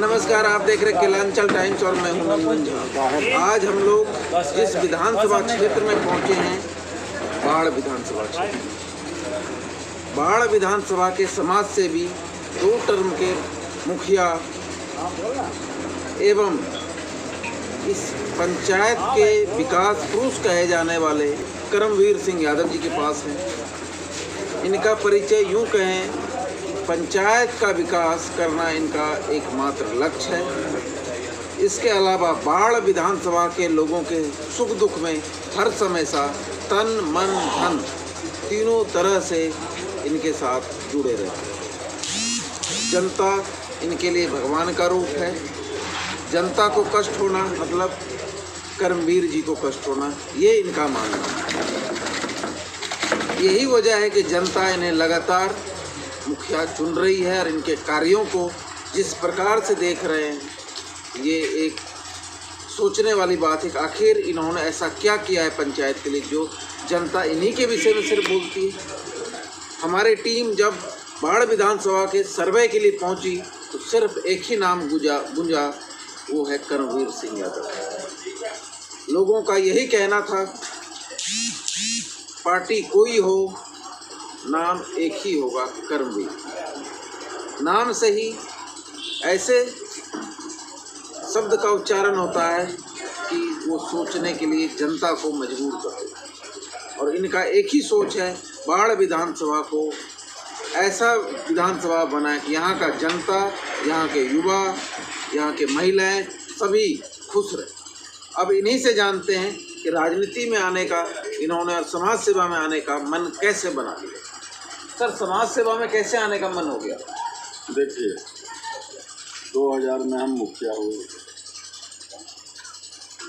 नमस्कार, आप देख रहे किलांचल टाइम्स और मैं हूं नंदन झा। आज हम लोग जिस विधानसभा क्षेत्र में पहुंचे हैं, बाढ़ विधानसभा क्षेत्र। बाढ़ विधानसभा के समाज सेवी, 2 टर्म के मुखिया एवं इस पंचायत के विकास पुरुष कहे जाने वाले कर्मवीर सिंह यादव जी के पास हैं। इनका परिचय यूँ कहें, पंचायत का विकास करना इनका एकमात्र लक्ष्य है। इसके अलावा बाढ़ विधानसभा के लोगों के सुख दुख में हर समय सा तन मन धन तीनों तरह से इनके साथ जुड़े रहते हैं। जनता इनके लिए भगवान का रूप है। जनता को कष्ट होना मतलब कर्मवीर जी को कष्ट होना, ये इनका मानना है। यही वजह है कि जनता इन्हें लगातार मुखिया चुन रही है और इनके कार्यों को जिस प्रकार से देख रहे हैं, ये एक सोचने वाली बात है कि आखिर इन्होंने ऐसा क्या किया है पंचायत के लिए जो जनता इन्हीं के विषय में सिर्फ बोलती है। हमारी टीम जब बाढ़ विधानसभा के सर्वे के लिए पहुंची तो सिर्फ एक ही नाम गूंजा, वो है कर्मवीर सिंह यादव। लोगों का यही कहना था, पार्टी कोई हो, नाम एक ही होगा, कर्मवीर। नाम से ही ऐसे शब्द का उच्चारण होता है कि वो सोचने के लिए जनता को मजबूर करे। और इनका एक ही सोच है, बाढ़ विधानसभा को ऐसा विधानसभा बनाए कि यहाँ का जनता, यहाँ के युवा, यहाँ के महिलाएं सभी खुश रहे। अब इन्हीं से जानते हैं कि राजनीति में आने का इन्होंने और समाज सेवा में आने का मन कैसे बना लिया। सर, समाज सेवा में कैसे आने का मन हो गया? देखिए, 2000 में हम मुखिया हुए।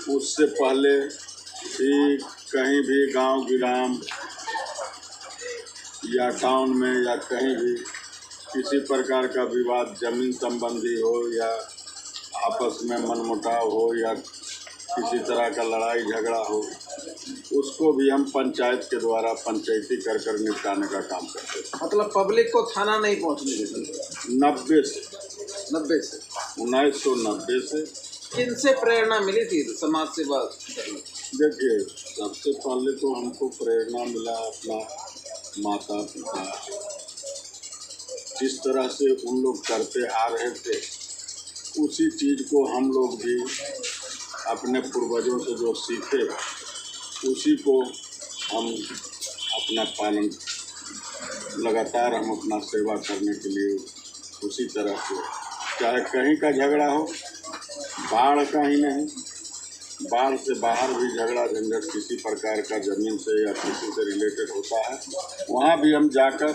उससे पहले भी कहीं भी गांव गिराम या टाउन में या कहीं भी किसी प्रकार का विवाद, जमीन संबंधी हो या आपस में मनमुटाव हो या किसी तरह का लड़ाई झगड़ा हो, उसको भी हम पंचायत के द्वारा पंचायती कर निपटाने का काम करते हैं। मतलब पब्लिक को थाना नहीं पहुंचने देते। 1990 से। किनसे प्रेरणा मिली थी समाज सेवा? देखिए, सबसे पहले तो हमको प्रेरणा मिला अपना माता पिता, जिस तरह से उन लोग करते आ रहे थे उसी चीज़ को हम लोग भी अपने पूर्वजों से जो सीखे उसी को हम अपना पालन, लगातार हम अपना सेवा करने के लिए उसी तरह से, चाहे कहीं का झगड़ा हो, बाढ़ का ही नहीं, बाढ़ से बाहर भी झगड़ा झंझट किसी प्रकार का ज़मीन से या किसी से रिलेटेड होता है, वहाँ भी हम जाकर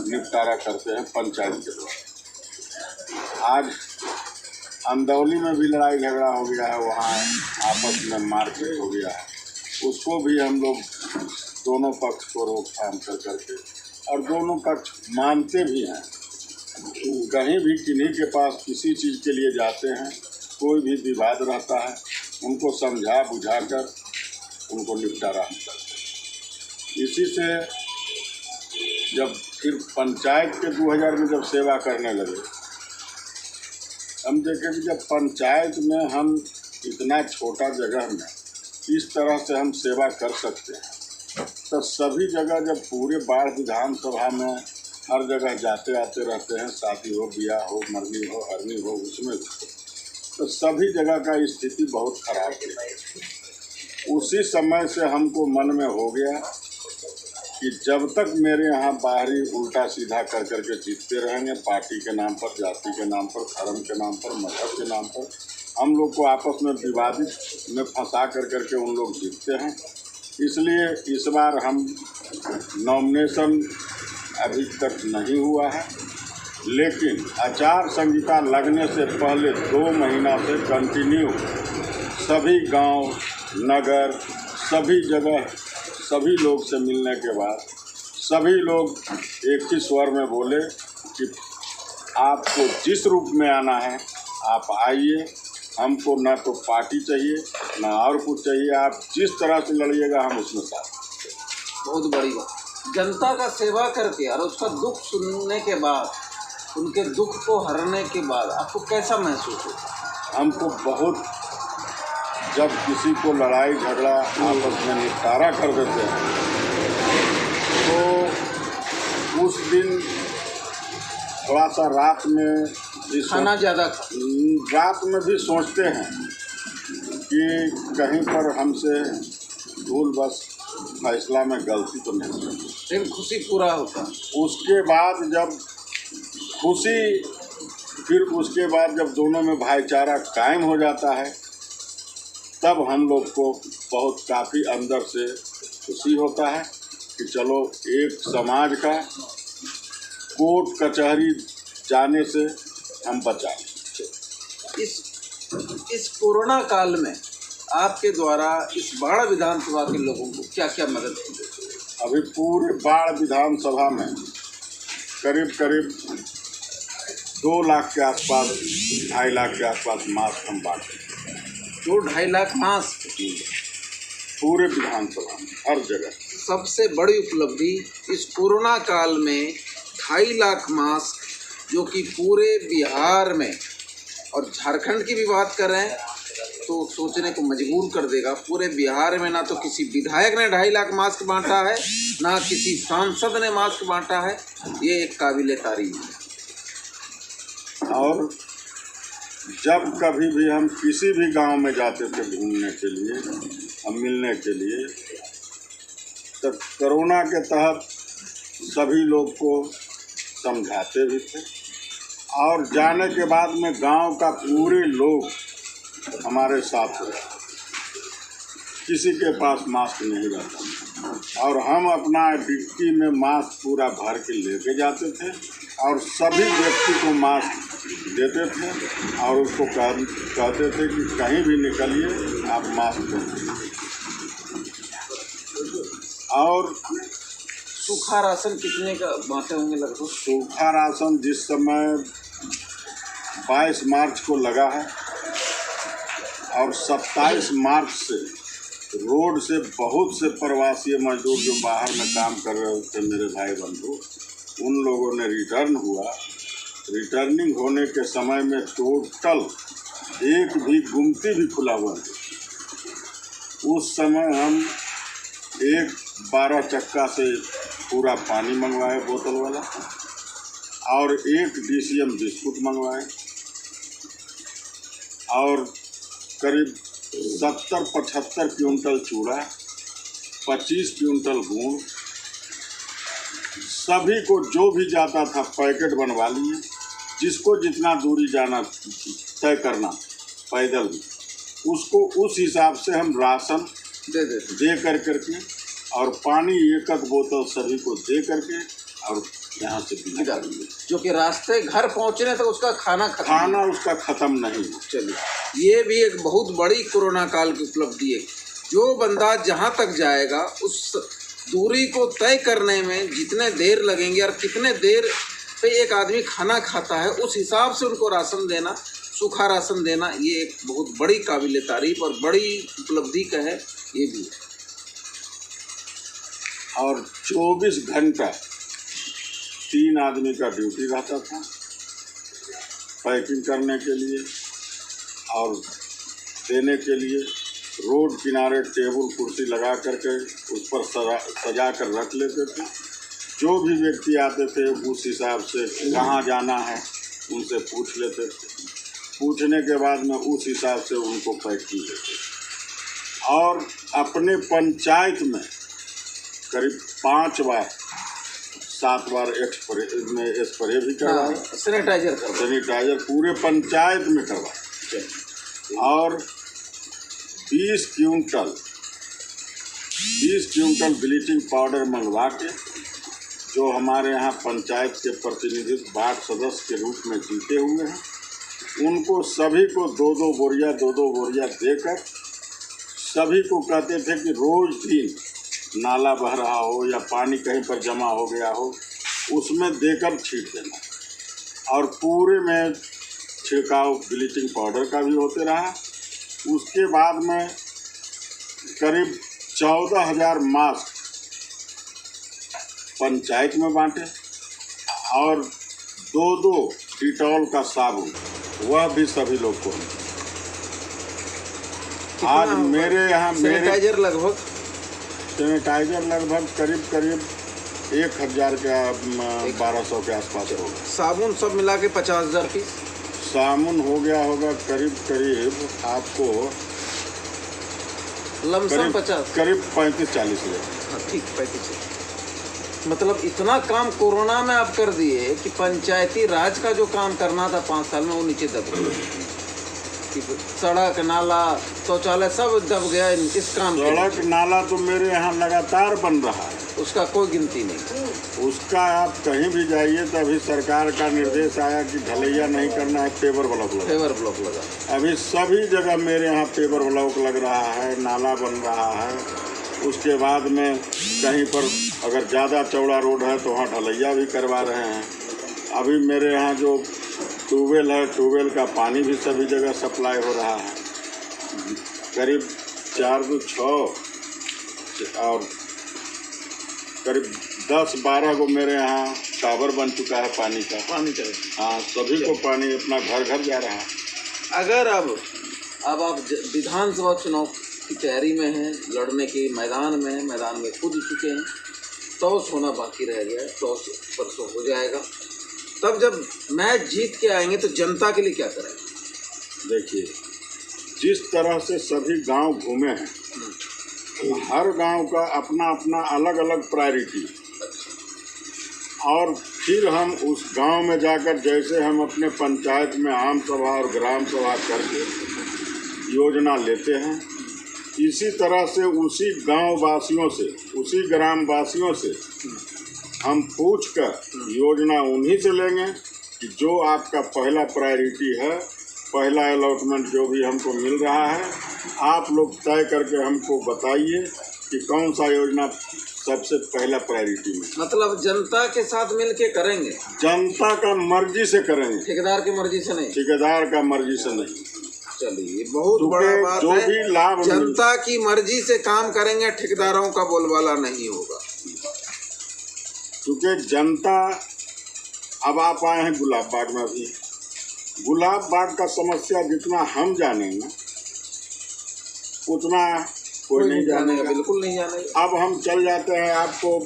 निपटारा करते हैं पंचायत के द्वारा। आज अंदौली में भी लड़ाई झगड़ा हो गया है, वहाँ आपस में मारपीट हो गया है, उसको भी हम लोग दोनों पक्ष को रोकथाम कर करके, और दोनों पक्ष मानते भी हैं। कहीं भी किन्हीं के पास किसी चीज़ के लिए जाते हैं, कोई भी विवाद रहता है, उनको समझा बुझा कर उनको निपटारा करते हैं। इसी से जब फिर पंचायत के 2000 में जब सेवा करने लगे, हम देखें कि जब पंचायत में हम इतना छोटा जगह में इस तरह से हम सेवा कर सकते हैं, तो सभी जगह जब पूरे बाढ़ विधानसभा में हर जगह जाते आते रहते हैं, शादी हो, ब्याह हो, मरनी हो, हरनी हो, उसमें तो सभी जगह का स्थिति बहुत खराब है। उसी समय से हमको मन में हो गया कि जब तक मेरे यहाँ बाहरी उल्टा सीधा कर करके जीतते रहेंगे, पार्टी के नाम पर, जाति के नाम पर, धर्म के नाम पर, मजहब के नाम पर, हम लोग को आपस में विवादित में फंसा कर करके उन लोग जीतते हैं। इसलिए इस बार हम नॉमिनेशन अभी तक नहीं हुआ है, लेकिन आचार संहिता लगने से पहले 2 महीना से कंटिन्यू सभी गांव, नगर, सभी जगह सभी लोग से मिलने के बाद सभी लोग एक ही स्वर में बोले कि आपको जिस रूप में आना है आप आइए, हमको ना तो पार्टी चाहिए ना और कुछ चाहिए, आप जिस तरह से लड़िएगा हम उसमें साथ। बहुत बड़ी बात, जनता का सेवा करके और उसका दुख सुनने के बाद उनके दुख को हरने के बाद आपको कैसा महसूस होता? हमको बहुत, जब किसी को लड़ाई झगड़ा आपस में निपटारा कर देते हैं तो उस दिन थोड़ा सा रात में भी खाना ज़्यादा रात में भी सोचते हैं कि कहीं पर हमसे भूल बस फैसला में गलती तो नहीं है। फिर खुशी पूरा होता। उसके बाद जब खुशी, फिर उसके बाद जब दोनों में भाईचारा कायम हो जाता है तब हम लोग को बहुत काफ़ी अंदर से खुशी होता है कि चलो एक समाज का कोर्ट कचहरी जाने से हम बचा। इस कोरोना काल में आपके द्वारा इस बाढ़ विधानसभा के लोगों को क्या क्या मदद की? अभी पूरे बाढ़ विधानसभा में करीब करीब 2 लाख के आसपास, 2.5 लाख के आसपास मास्क हम बांटे। 2-2.5 लाख मास्क पूरे विधानसभा में हर जगह। सबसे बड़ी उपलब्धि इस कोरोना काल में 2.5 लाख मास्क, जो कि पूरे बिहार में, और झारखंड की भी बात करें तो सोचने को मजबूर कर देगा। पूरे बिहार में ना तो किसी विधायक ने 2.5 लाख मास्क बांटा है, ना किसी सांसद ने मास्क बांटा है। ये एक काबिल तारीफ है। और जब कभी भी हम किसी भी गांव में जाते थे घूमने के लिए, हम मिलने के लिए, तब कोरोना के तहत सभी लोग को समझाते भी थे और जाने के बाद में गांव का पूरे लोग हमारे साथ हुए। किसी के पास मास्क नहीं रहता और हम अपना डिक्की में मास्क पूरा भर के लेके जाते थे और सभी व्यक्ति को मास्क देते थे और उसको कहते थे कि कहीं भी निकलिए आप मास्क पहनिए। और सूखा राशन कितने का बांटे होंगे लगभग? सूखा राशन जिस समय 22 मार्च को लगा है और 27 मार्च से रोड से बहुत से प्रवासी मजदूर जो बाहर में काम कर रहे थे, मेरे भाई बंधु, उन लोगों ने रिटर्न हुआ। रिटर्निंग होने के समय में टोटल एक भी गुमती भी खुला हुआ नहीं। उस समय हम एक 12 चक्का से पूरा पानी मंगवाए बोतल वाला और एक DCM बिस्कुट मंगवाए और करीब 70-75 क्विंटल चूड़ा, 25 क्विंटल गुड़, सभी को जो भी जाता था पैकेट बनवा लिए। जिसको जितना दूरी जाना तय करना पैदल में, उसको उस हिसाब से हम राशन दे करके और पानी एक बोतल सभी को दे करके और यहाँ से भिजा देंगे, जो कि रास्ते घर पहुँचने तक उसका खाना उसका ख़त्म नहीं। चलिए, ये भी एक बहुत बड़ी कोरोना काल की उपलब्धि है। जो बंदा जहाँ तक जाएगा उस दूरी को तय करने में जितने देर लगेंगे और कितने देर पे एक आदमी खाना खाता है, उस हिसाब से उनको राशन देना, सूखा राशन देना, ये एक बहुत बड़ी काबिल तारीफ और बड़ी उपलब्धि का है ये भी। और 24 घंटा 3 आदमी का ड्यूटी रहता था पैकिंग करने के लिए और देने के लिए। रोड किनारे टेबल कुर्सी लगा करके उस पर सजा कर रख लेते थे। जो भी व्यक्ति आते थे उस हिसाब से कहाँ जाना है उनसे पूछ लेते थे। पूछने के बाद में उस हिसाब से उनको पैकिंग देते थे। और अपने पंचायत में करीब 5 बार 7 बार स्प्रे भी करवाए, सैनिटाइजर पूरे पंचायत में करवाए और 20 क्विंटल ब्लीचिंग पाउडर मंगवा के, जो हमारे यहाँ पंचायत के प्रतिनिधित्व वार्ड सदस्य के रूप में जीते हुए हैं, उनको सभी को 2-2 बोरिया देकर सभी को कहते थे कि रोज दिन नाला बह रहा हो या पानी कहीं पर जमा हो गया हो उसमें देकर छीट देना। और पूरे में छिड़काव ब्लीचिंग पाउडर का भी होते रहा। उसके बाद में करीब 14,000 मास्क पंचायत में बांटे और 2 डिटॉल का साबुन, वह भी सभी लोग को। आज मेरे यहाँ सैनिटाइजर लगभग करीब 1000 का 1200 के आसपास होगा। साबुन सब मिला के 50,000 पीस साबुन हो गया होगा करीब आपको लमसम 50 करीब 35-40 हजार। हाँ ठीक 35। मतलब इतना काम कोरोना में आप कर दिए कि पंचायती राज का जो काम करना था 5 साल में वो नीचे दब गया। सड़क नाला शौचालय सब दब गया इस काम के। सड़क नाला तो मेरे यहाँ लगातार बन रहा है, उसका कोई गिनती नहीं। उसका आप कहीं भी जाइए तो अभी सरकार का निर्देश आया कि ढलैया नहीं करना है, पेवर ब्लॉक लगा। अभी सभी जगह मेरे यहाँ पेवर ब्लॉक लग रहा है, नाला बन रहा है। उसके बाद में कहीं पर अगर ज़्यादा चौड़ा रोड है तो वहाँ ढलैया भी करवा रहे हैं। अभी मेरे यहाँ जो ट्यूबवेल है, ट्यूबवेल का पानी भी सभी जगह सप्लाई हो रहा है। करीब 4-6 और करीब 10-12 को मेरे यहाँ टावर बन चुका है पानी का। हाँ, सभी को पानी अपना घर घर जा रहा है। अगर अब आप विधानसभा चुनाव की तैयारी में हैं, लड़ने के मैदान में कूद चुके हैं, टॉस होना बाकी रह गया है, टॉस परसों हो जाएगा। तब जब मैच जीत के आएंगे तो जनता के लिए क्या करेंगे? देखिए, जिस तरह से सभी गांव घूमे हैं, हर गांव का अपना अपना अलग अलग प्रायोरिटी, और फिर हम उस गांव में जाकर जैसे हम अपने पंचायत में आम सभा और ग्राम सभा करके योजना लेते हैं, इसी तरह से उसी गांव वासियों से, उसी ग्राम वासियों से हम पूछकर योजना उन्हीं से लेंगे कि जो आपका पहला प्रायोरिटी है, पहला अलॉटमेंट जो भी हमको मिल रहा है, आप लोग तय करके हमको बताइए कि कौन सा योजना सबसे पहला प्रायोरिटी में। मतलब जनता के साथ मिलके करेंगे, जनता का मर्जी से करेंगे, ठेकेदार की मर्जी से नहीं। ठेकेदार का मर्जी से नहीं। चलिए, बहुत बड़ा बात जो है। भी लाभ जनता की मर्जी से काम करेंगे, ठेकेदारों का बोलबाला नहीं होगा। क्योंकि जनता, अब आप आए हैं गुलाब बाग में, अभी गुलाब बाग का समस्या जितना हम जानेंगे उतना कोई नहीं जानेगा, बिल्कुल नहीं जानेगा। अब हम चल जाते हैं आपको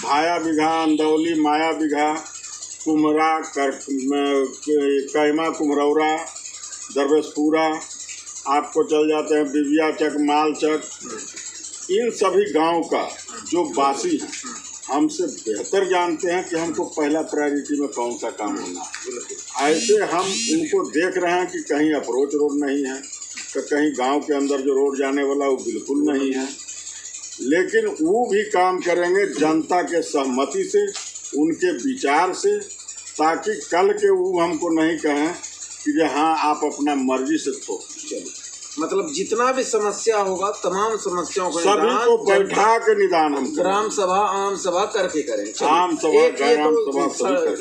भाया बिघा, अंदौली, माया बिघा, कुमरा, कैमा, कुमरौरा, दरवेशपुरा, आपको चल जाते हैं बिबिया चक, माल चक। इन सभी गांव का जो वासी हैं हमसे बेहतर जानते हैं कि हमको पहला प्रायोरिटी में कौन सा काम होना है। ऐसे हम उनको देख रहे हैं कि कहीं अप्रोच रोड नहीं है, तो कहीं गांव के अंदर जो रोड जाने वाला वो बिल्कुल नहीं है। लेकिन वो भी काम करेंगे जनता के सहमति से, उनके विचार से, ताकि कल के वो हमको नहीं कहें कि हाँ आप अपना मर्जी से थोक। चलिए, मतलब जितना भी समस्या होगा तमाम समस्याओं का सभी को बैठा के निदान हम ग्राम सभा, आम सभा करके करें। आम सभा, ग्राम सभा,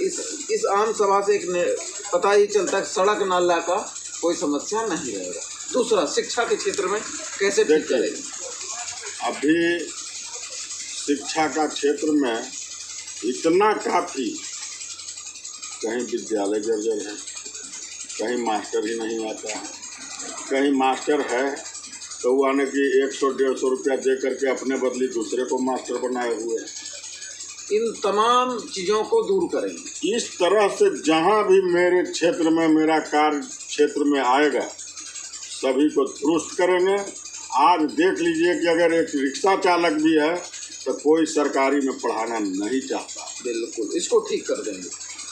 इस आम सभा से एक पता ही चलता है सड़क नाला का कोई समस्या नहीं रहेगा। दूसरा, शिक्षा के क्षेत्र में कैसे ठीक करेंगे? अभी शिक्षा का क्षेत्र में इतना काफ़ी, कहीं विद्यालय जर्जर है, कहीं मास्टर ही नहीं आता है, कहीं मास्टर है तो वो आने की 100-150 रुपया दे करके अपने बदली दूसरे को मास्टर बनाए हुए हैं। इन तमाम चीज़ों को दूर करेंगे। इस तरह से जहाँ भी मेरे क्षेत्र में, मेरा कार्य क्षेत्र में आएगा, सभी को दुरुस्त करेंगे। आज देख लीजिए कि अगर एक रिक्शा चालक भी है तो कोई सरकारी में पढ़ाना नहीं चाहता। बिल्कुल, इसको ठीक कर देंगे।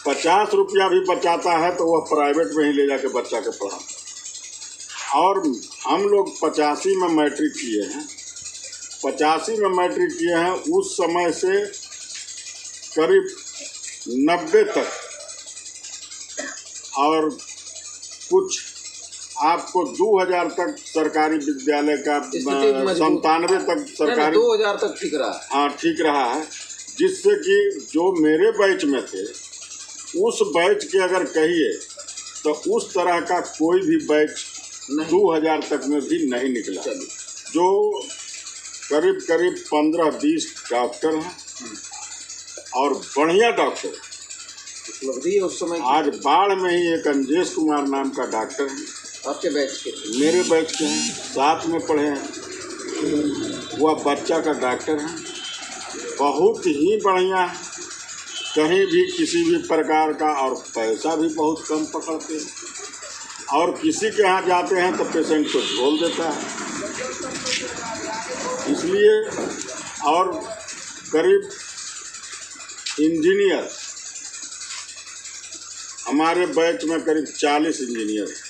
50 रुपया भी बचाता है तो वह प्राइवेट में ही ले जाके बच्चा के पढ़ाता। और हम लोग 85 में मैट्रिक किए हैं, 85 में मैट्रिक किए हैं, उस समय से करीब 90 तक, और कुछ आपको 2000 तक सरकारी विद्यालय का, 97 तक सरकारी, 2000 तक ठीक रहा है। हाँ, ठीक रहा है। जिससे कि जो मेरे बैच में थे, उस बैच के अगर कहिए तो उस तरह का कोई भी बैच 2000 तक में भी नहीं निकला। जो करीब 15-20 डॉक्टर हैं और बढ़िया डॉक्टर, उपलब्धि है उस समय की? आज बाढ़ में ही एक अंजेश कुमार नाम का डॉक्टर है, आपके बैच के थे? मेरे बैच के हैं, साथ में पढ़े हैं। वह बच्चा का डॉक्टर है, बहुत ही बढ़िया, कहीं भी किसी भी प्रकार का, और पैसा भी बहुत कम पकड़ते हैं, और किसी के यहाँ जाते हैं तो पेशेंट को झोल देता है। इसलिए, और करीब इंजीनियर, हमारे बैच में करीब 40 इंजीनियर हैं,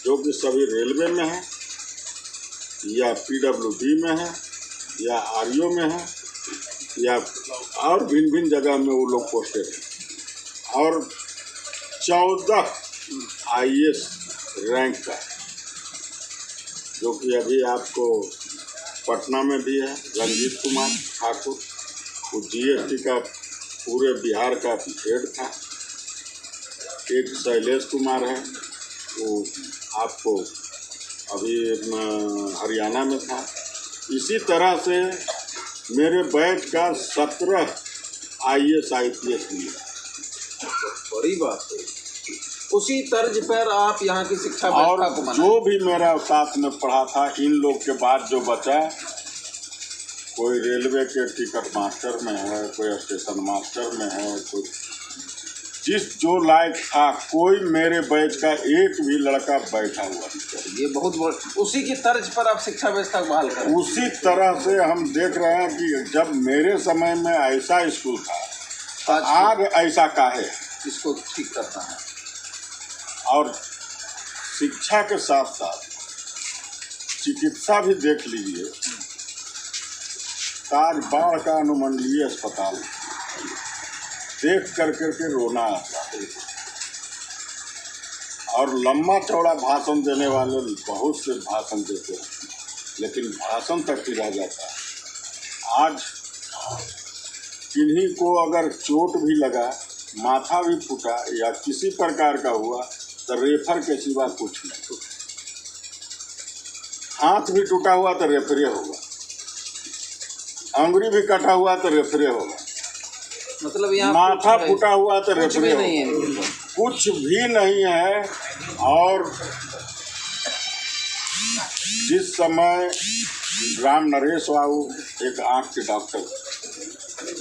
जो कि सभी रेलवे में है, या PWD में है, या RO में है, या और भिन्न भिन्न जगह में वो लोग पोस्टेड हैं। और 14 IAS रैंक का, जो कि अभी आपको पटना में भी है, रंजीत कुमार ठाकुर, वो GST का पूरे बिहार का हेड था। एक शैलेश कुमार है, वो आपको अभी हरियाणा में था। इसी तरह से मेरे बैच का 17 IAS IPS भी है। बड़ी बात है। उसी तर्ज पर आप यहाँ की शिक्षा और व्यवस्था को बनाएं। जो भी मेरा साथ में पढ़ा था, इन लोग के बाद जो बचा, कोई रेलवे के टिकट मास्टर में है, कोई स्टेशन मास्टर में है, कोई जिस जो लायक था, कोई मेरे बैच का एक भी लड़का बैठा हुआ नहीं। ये बहुत बड़ा, उसी की तर्ज पर आप शिक्षा व्यवस्था को बहाल करें। उसी तरह से हम देख रहे हैं कि जब मेरे समय में ऐसा स्कूल था, तो आज ऐसा काहे है? इसको ठीक करना है। और शिक्षा के साथ साथ चिकित्सा भी देख लीजिए। आज बाढ़ का अनुमंडलीय अस्पताल देख कर के रोना आता है। और लंबा चौड़ा भाषण देने वाले बहुत से भाषण देते हैं, लेकिन भाषण तक ही रह जाता है। आज किन्हीं को अगर चोट भी लगा, माथा भी फूटा या किसी प्रकार का हुआ, तो रेफर के सिवा कुछ नहीं। हाथ भी टूटा हुआ तो रेफरे होगा, अंगुली भी कटा हुआ तो रेफरे होगा, मतलब यहाँ माथा फूटा हुआ तो कुछ भी रेफरे नहीं होगा। है। कुछ भी नहीं है। और जिस समय राम नरेश बाबू एक आँख के डॉक्टर,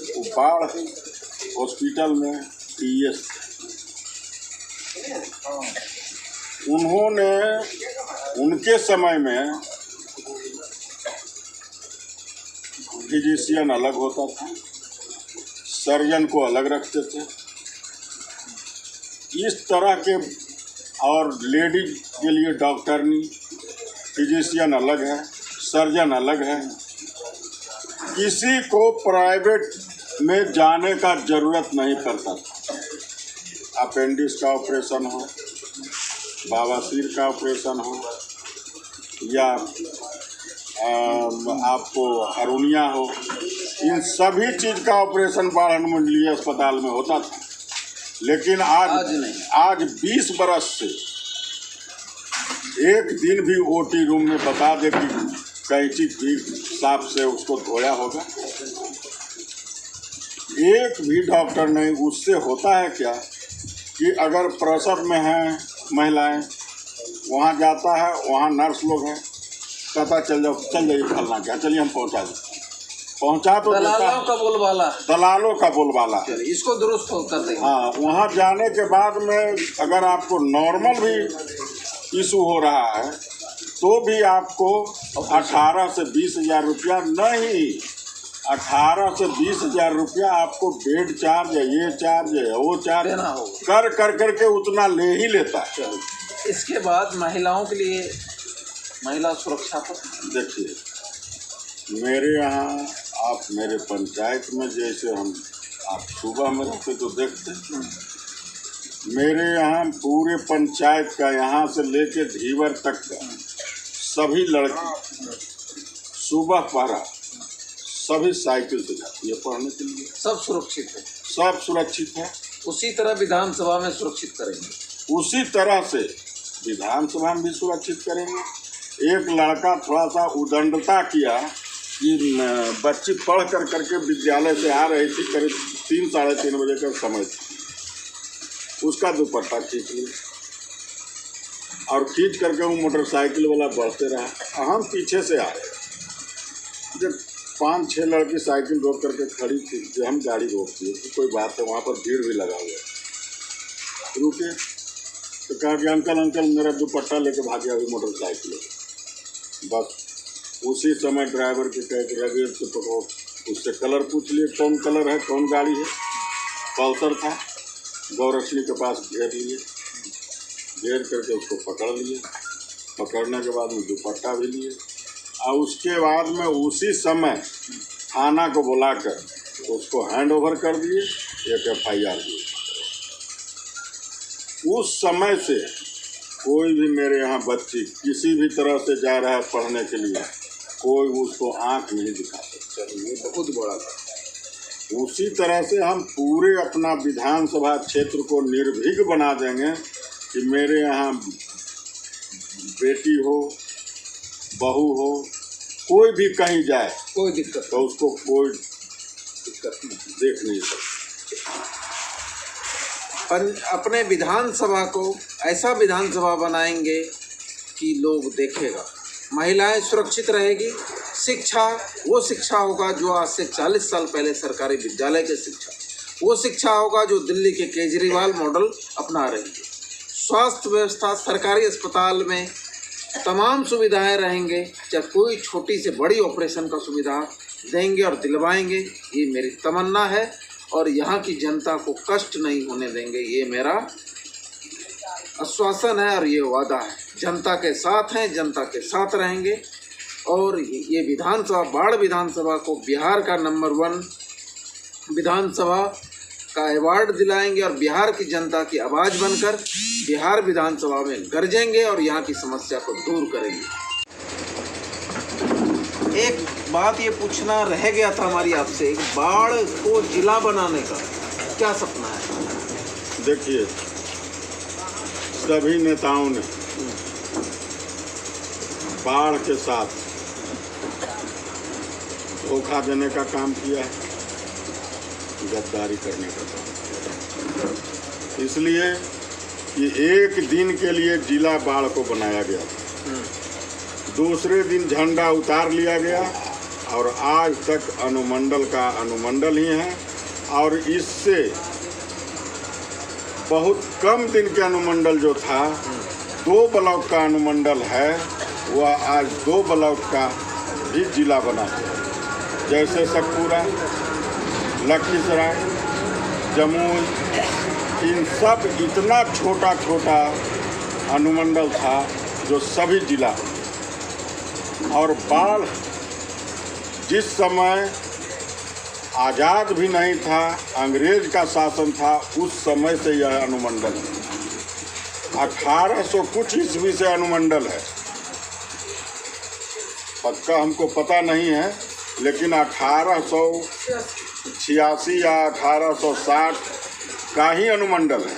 वो बाढ़ हॉस्पिटल में TS, उन्होंने उनके समय में फिजिशियन अलग होता था, सर्जन को अलग रखते थे। इस तरह के, और लेडीज के लिए डॉक्टरनी, फिजिशियन अलग है, सर्जन अलग है। किसी को प्राइवेट में जाने का ज़रूरत नहीं पड़ता था। अपेंडिक्स का ऑपरेशन हो, बवासीर का ऑपरेशन हो, या आपको हरुनिया हो, इन सभी चीज़ का ऑपरेशन बाढ़ अनुमंडलीय अस्पताल में होता था। लेकिन आज 20 बरस से एक दिन भी OT रूम में बता दे कि कैंची भी साफ से उसको धोया होगा, एक भी डॉक्टर नहीं। उससे होता है क्या कि अगर प्रसव में हैं महिलाएं, वहाँ जाता है, वहाँ नर्स लोग हैं, कहता चल जाइए फलना क्या, चलिए हम पहुँचा दें। पहुँचा तो दलालों का बोलबाला, दलालों का बोलबाला। इसको दुरुस्त कर देंगे। हाँ, वहाँ जाने के बाद में अगर आपको नॉर्मल भी इशू हो रहा है, तो भी आपको 18 से 20 हज़ार रुपया, नहीं 18 से 20 हज़ार रुपया आपको बेड चार्ज है, ये चार्ज है, वो चार्ज देना होगा। कर करके उतना ले ही लेता है। इसके बाद महिलाओं के लिए महिला सुरक्षा पर देखिए, मेरे यहाँ, आप मेरे पंचायत में जैसे आप सुबह में रहते तो देखते, मेरे यहाँ पूरे पंचायत का, यहाँ से लेके धीवर तक का सभी लड़की सुबह पहरा सभी साइकिल से जाती है पढ़ने के लिए। सब सुरक्षित है, सब सुरक्षित है। उसी तरह विधानसभा में सुरक्षित करेंगे। उसी तरह से विधानसभा में भी सुरक्षित करेंगे। एक लड़का थोड़ा सा उदंडता किया कि बच्ची पढ़ कर करके विद्यालय से आ रही थी, करीब 3 साढ़े 3 बजे का समय था। उसका दुपट्टा खींच लिया और खींच करके वो मोटरसाइकिल वाला बढ़ते रहा। हम पीछे से आए, जब 5-6 लड़की साइकिल रोक करके खड़ी थी, जो हम गाड़ी रोक दी तो कोई बात है, वहाँ पर भीड़ भी लगा हुआ। रुके तो कहा कि अंकल अंकल मेरा दुपट्टा लेके भागे अभी मोटरसाइकिल। बस उसी समय ड्राइवर के कह के लगे तो पकड़ो, उससे कलर पूछ लिए कौन कलर है, कौन गाड़ी है। पल्सर था। गौरक्षणी के पास घेर लिए, घेर करके उसको पकड़ लिए। पकड़ने के बाद में दुपट्टा भी लिए और उसके बाद में उसी समय थाना को बुलाकर उसको हैंड ओवर कर दिए, एक FIR दी। उस समय से कोई भी मेरे यहाँ बच्ची किसी भी तरह से जा रहा है पढ़ने के लिए, कोई उसको आंख नहीं दिखा सकता। ये बहुत बड़ा था। उसी तरह से हम पूरे अपना विधानसभा क्षेत्र को निर्भीक बना देंगे कि मेरे यहाँ बेटी हो, बहू हो, कोई भी कहीं जाए कोई दिक्कत तो उसको कोई दिक्कत नहीं, देख नहीं सकता। अपने विधानसभा को ऐसा विधानसभा बनाएंगे कि लोग देखेगा, महिलाएं सुरक्षित रहेगी, शिक्षा वो शिक्षा होगा जो आज से 40 साल पहले सरकारी विद्यालय की शिक्षा, वो शिक्षा होगा जो दिल्ली के केजरीवाल मॉडल अपना रही है। स्वास्थ्य व्यवस्था, सरकारी अस्पताल में तमाम सुविधाएं रहेंगे, चाहे कोई छोटी से बड़ी ऑपरेशन का सुविधा देंगे और दिलवाएंगे। ये मेरी तमन्ना है और यहाँ की जनता को कष्ट नहीं होने देंगे, ये मेरा आश्वासन है और ये वादा है। जनता के साथ हैं, जनता के साथ रहेंगे और ये विधानसभा, बाढ़ विधानसभा को बिहार का नंबर 1 विधानसभा का अवार्ड दिलाएंगे और बिहार की जनता की आवाज़ बनकर बिहार विधानसभा में गरजेंगे और यहाँ की समस्या को दूर करेंगे। एक बात ये पूछना रह गया था हमारी आपसे, बाढ़ को जिला बनाने का क्या सपना है? देखिए, सभी नेताओं ने बाढ़ के साथ धोखा देने का काम किया है, गद्दारी करने का काम किया है। इसलिए कि एक दिन के लिए जिला बाढ़ को बनाया गया था, दूसरे दिन झंडा उतार लिया गया और आज तक अनुमंडल का अनुमंडल ही है। और इससे बहुत कम दिन के अनुमंडल जो था, 2 ब्लॉक का अनुमंडल है, वह आज 2 ब्लॉक का भी जिला बना है। जैसे सतपुरा, लखीसराय, जमुई, इन सब इतना छोटा छोटा अनुमंडल था जो सभी जिला। और बाढ़ जिस समय आज़ाद भी नहीं था, अंग्रेज का शासन था, उस समय से यह अनुमंडल 1800 कुछ ईस्वी से अनुमंडल है। पक्का हमको पता नहीं है, लेकिन 1886 या 1860 का ही अनुमंडल है।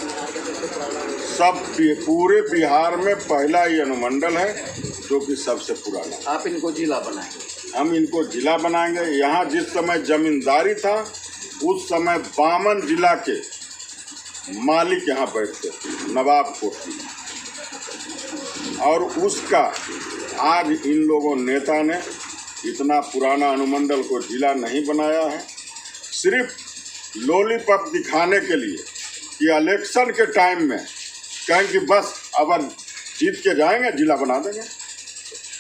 सब पूरे बिहार में पहला ही अनुमंडल है जो कि सबसे पुराना। आप इनको जिला बनाएंगे? हम इनको जिला बनाएंगे। यहाँ जिस समय जमींदारी था, उस समय बामन जिला के मालिक यहाँ बैठते थे, नवाब कोठी, और उसका आज इन लोगों नेता ने इतना पुराना अनुमंडल को जिला नहीं बनाया है, सिर्फ लॉलीपॉप दिखाने के लिए कि इलेक्शन के टाइम में कहें कि बस अब जीत के जाएंगे, जिला बना देंगे।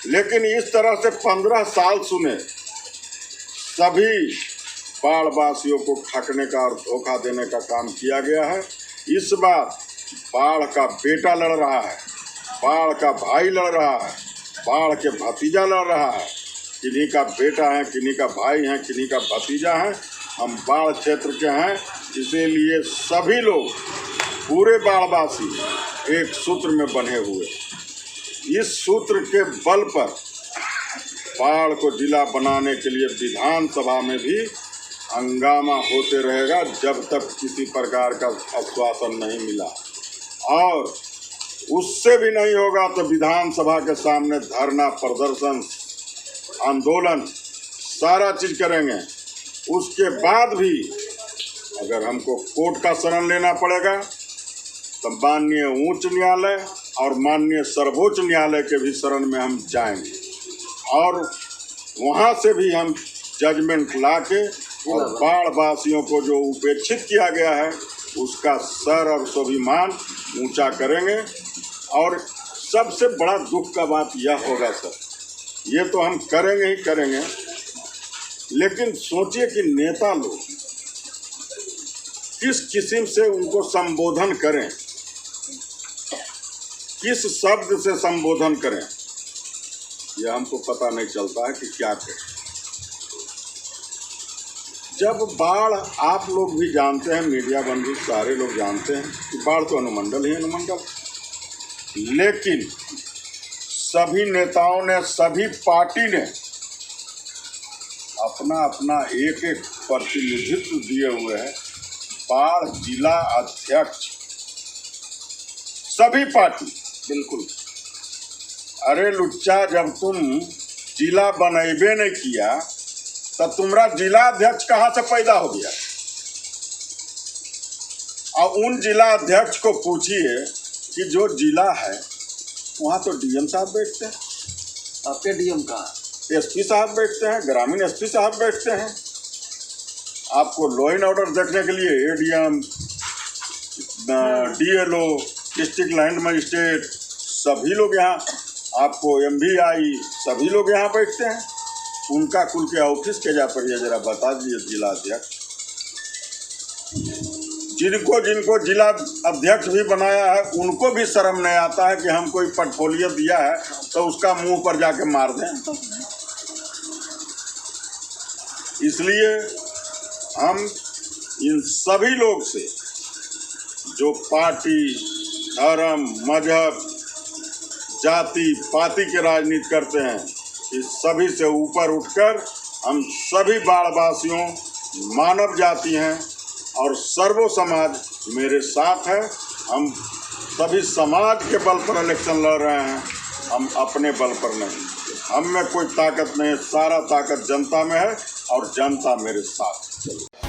लेकिन इस तरह से 15 साल सुने, सभी बाढ़वासियों को ठगने का और धोखा देने का काम किया गया है। इस बार बाढ़ का बेटा लड़ रहा है, बाढ़ का भाई लड़ रहा है, बाढ़ के भतीजा लड़ रहा है। किन्हीं का बेटा है, किन्हीं का भाई है, किन्हीं का भतीजा है। हम बाढ़ क्षेत्र के हैं, इसीलिए सभी लोग, पूरे बाढ़वासी एक सूत्र में बंधे हुए। इस सूत्र के बल पर बाढ़ को जिला बनाने के लिए विधानसभा में भी हंगामा होते रहेगा जब तक किसी प्रकार का आश्वासन नहीं मिला। और उससे भी नहीं होगा तो विधानसभा के सामने धरना, प्रदर्शन, आंदोलन, सारा चीज करेंगे। उसके बाद भी अगर हमको कोर्ट का शरण लेना पड़ेगा तो माननीय उच्च न्यायालय और माननीय सर्वोच्च न्यायालय के भी शरण में हम जाएंगे और वहाँ से भी हम जजमेंट लाके और बाढ़ वासियों को जो उपेक्षित किया गया है उसका सर और स्वाभिमान ऊंचा करेंगे। और सबसे बड़ा दुख का बात यह होगा सर, ये तो हम करेंगे ही करेंगे, लेकिन सोचिए कि नेता लोग किस किस्म से उनको संबोधन करें, किस शब्द से संबोधन करें, यह हमको पता नहीं चलता है कि क्या करें। जब बाढ़, आप लोग भी जानते हैं, मीडिया बंधु सारे लोग जानते हैं कि बाढ़ तो अनुमंडल ही अनुमंडल, लेकिन सभी नेताओं ने, सभी पार्टी ने अपना अपना एक एक प्रतिनिधित्व दिए हुए है। बाढ़ जिला अध्यक्ष सभी पार्टी, बिल्कुल। अरे लुच्चा, जब तुम जिला बनेबे नहीं किया तो तुम्हारा जिला अध्यक्ष कहाँ से पैदा हो गया? और उन जिला अध्यक्ष को पूछिए कि जो जिला है वहाँ तो डीएम साहब बैठते हैं। आपके डीएम कहाँ? एसपी साहब बैठते हैं, ग्रामीण एसपी साहब बैठते हैं। आपको लॉ एंड ऑर्डर देखने के लिए ADM, DLO, district land magistrate, सभी लोग यहाँ, आपको एमवीआई, सभी लोग यहाँ बैठते हैं। उनका कुल के ऑफिस के जा पड़िए, जरा बता दीजिए जिला अध्यक्ष। जिनको जिनको जिला अध्यक्ष भी बनाया है उनको भी शर्म नहीं आता है कि हम कोई पोर्टफोलियो दिया है तो उसका मुंह पर जाके मार दें। इसलिए हम इन सभी लोग से, जो पार्टी, धर्म, मजहब, जाति पाति के राजनीति करते हैं, इस सभी से ऊपर उठकर हम सभी बाढ़वासियों, मानव जाति हैं और सर्वो समाज मेरे साथ है। हम सभी समाज के बल पर इलेक्शन लड़ रहे हैं, हम अपने बल पर नहीं। हम में कोई ताकत नहीं है, सारा ताकत जनता में है और जनता मेरे साथ है।